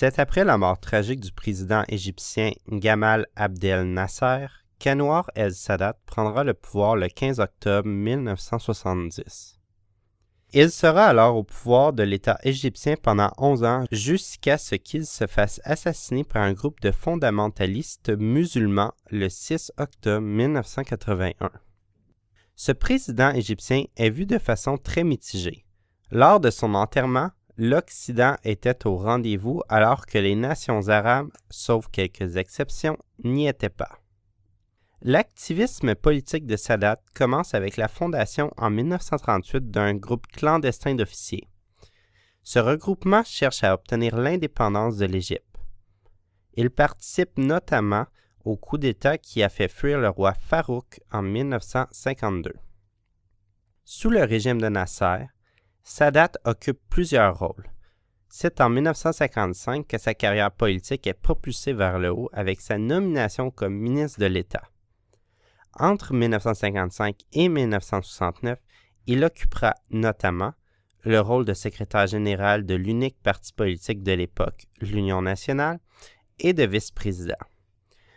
C'est après la mort tragique du président égyptien Gamal Abdel Nasser qu'Anwar el-Sadat prendra le pouvoir le 15 octobre 1970. Il sera alors au pouvoir de l'État égyptien pendant 11 ans jusqu'à ce qu'il se fasse assassiner par un groupe de fondamentalistes musulmans le 6 octobre 1981. Ce président égyptien est vu de façon très mitigée. Lors de son enterrement, l'Occident était au rendez-vous alors que les nations arabes, sauf quelques exceptions, n'y étaient pas. L'activisme politique de Sadat commence avec la fondation en 1938 d'un groupe clandestin d'officiers. Ce regroupement cherche à obtenir l'indépendance de l'Égypte. Il participe notamment au coup d'État qui a fait fuir le roi Farouk en 1952. Sous le régime de Nasser, Sadat occupe plusieurs rôles. C'est en 1955 que sa carrière politique est propulsée vers le haut avec sa nomination comme ministre de l'État. Entre 1955 et 1969, il occupera notamment le rôle de secrétaire général de l'unique parti politique de l'époque, l'Union nationale, et de vice-président.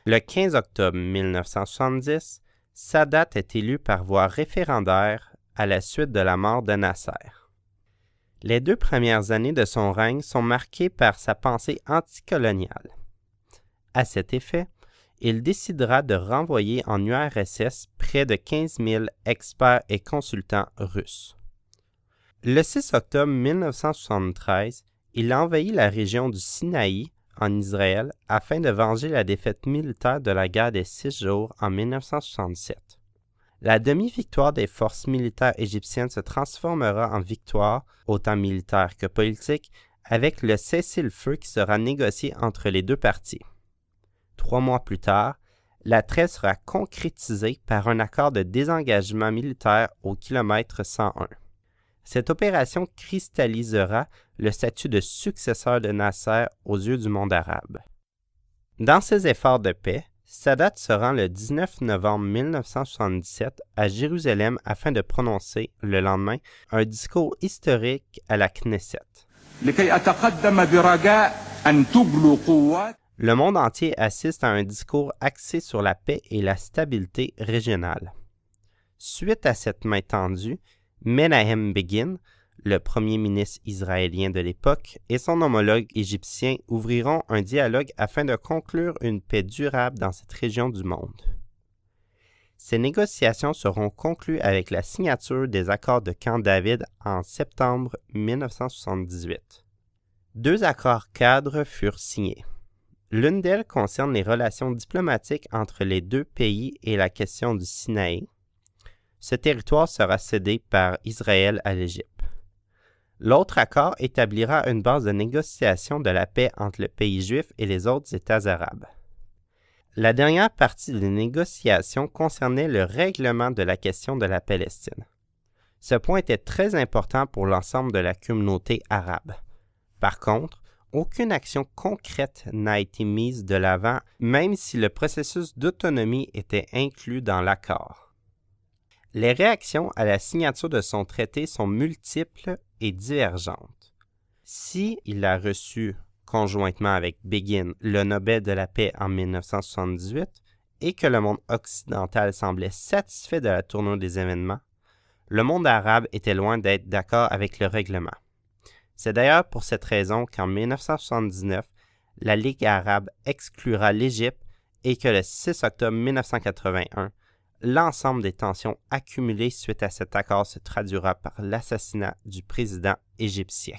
Le 15 octobre 1970, Sadat est élu par voie référendaire à la suite de la mort de Nasser. Les 2 premières années de son règne sont marquées par sa pensée anticoloniale. À cet effet, il décidera de renvoyer en URSS près de 15 000 experts et consultants russes. Le 6 octobre 1973, il envahit la région du Sinaï en Israël afin de venger la défaite militaire de la guerre des 6 jours en 1967. La demi-victoire des forces militaires égyptiennes se transformera en victoire, autant militaire que politique, avec le cessez-le-feu qui sera négocié entre les 2 parties. 3 mois plus tard, la trêve sera concrétisée par un accord de désengagement militaire au kilomètre 101. Cette opération cristallisera le statut de successeur de Nasser aux yeux du monde arabe. Dans ses efforts de paix, Sadat se rend le 19 novembre 1977 à Jérusalem afin de prononcer, le lendemain, un discours historique à la Knesset. Le monde entier assiste à un discours axé sur la paix et la stabilité régionale. Suite à cette main tendue, Menahem Begin, le premier ministre israélien de l'époque, et son homologue égyptien ouvriront un dialogue afin de conclure une paix durable dans cette région du monde. Ces négociations seront conclues avec la signature des accords de Camp David en septembre 1978. 2 accords cadres furent signés. L'une d'elles concerne les relations diplomatiques entre les 2 pays et la question du Sinaï. Ce territoire sera cédé par Israël à l'Égypte. L'autre accord établira une base de négociation de la paix entre le pays juif et les autres États arabes. La dernière partie des négociations concernait le règlement de la question de la Palestine. Ce point était très important pour l'ensemble de la communauté arabe. Par contre, aucune action concrète n'a été mise de l'avant, même si le processus d'autonomie était inclus dans l'accord. Les réactions à la signature de son traité sont multiples et divergentes. Si il a reçu, conjointement avec Begin, le Nobel de la paix en 1978 et que le monde occidental semblait satisfait de la tournure des événements, le monde arabe était loin d'être d'accord avec le règlement. C'est d'ailleurs pour cette raison qu'en 1979, la Ligue arabe exclura l'Égypte et que le 6 octobre 1981, l'ensemble des tensions accumulées suite à cet accord se traduira par l'assassinat du président égyptien.